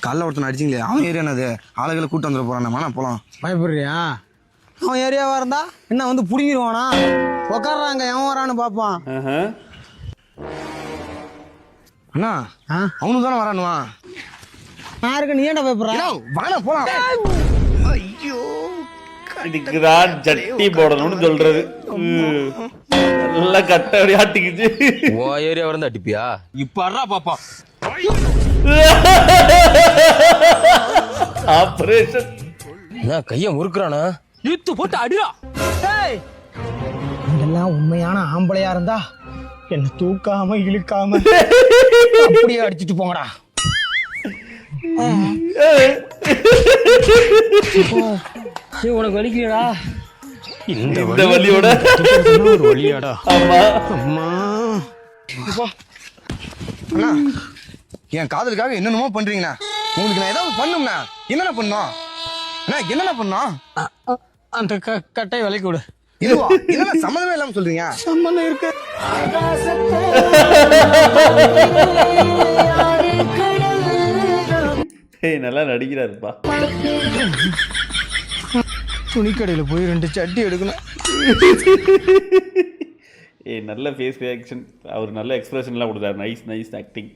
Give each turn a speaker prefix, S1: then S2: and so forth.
S1: காலைல ஒருத்தன் அடிச்சிங்களே அவன் ஏரியா என்னது ஆளுகளை கூட்டு வந்துட போறான் போலாம்.
S2: பயப்படுறியா? அவன் ஏரியாவா இருந்தா என்ன வந்து புடிங்கிடுவானா? உக்காடுறாங்க எவன் வரான்னு பாப்பான்.
S1: அண்ணா அவனு தானே வரானுவா.
S2: நான் இருக்க நீ ஏன்டா பயப்படுற?
S1: வாங்க போலாம்.
S3: ஐயோ இதுக்குதான் ஜட்டி போடணும்னு சொல்றது. நல்லா கட்ட ஆட்டிக்கிச்சு.
S4: ஓ ஏரியா வரந்தா அடிப்பியா? இப்ப அறா பாப்பா.
S3: ஆபரேஷன்
S4: என்ன கைய முறுக்குறானா? இழுத்து போட்டு அடிடா.
S2: இதெல்லாம் உண்மையான ஆம்பளையா இருந்தா என்ன தூக்காம இழுக்காம அப்படியே அடிச்சுட்டு போங்கடா. உனக்கு வலிக்கிறா?
S3: இந்த வலியோட
S2: ஒரு வழியாடா.
S3: ஆமா
S2: அம்மா
S1: அண்ணா என் காதலுக்காக என்னென்னமோ பண்றீங்கண்ணா. உங்களுக்கு நான் ஏதாவது பண்ணும்ண்ணா. என்னென்ன பண்ணோம் அண்ணா? என்னென்ன பண்ணோம்?
S2: அந்த கட்டை விலைக்கு விடு.
S1: இதுவா? என்னென்ன சம்மந்தமே இல்லாம சொல்றீங்க?
S2: சம்பந்தம் இருக்கு.
S3: நல்லா நடிக்கிறாருப்பா.
S2: துணிக்கடையில போய் 2 சட்டி எடுக்கணும்.
S3: நல்ல ஃபேஸ் ரியாக்ஷன், அவர் நல்ல எக்ஸ்பிரஷன்லாம் கொடுத்தாரு. Nice acting.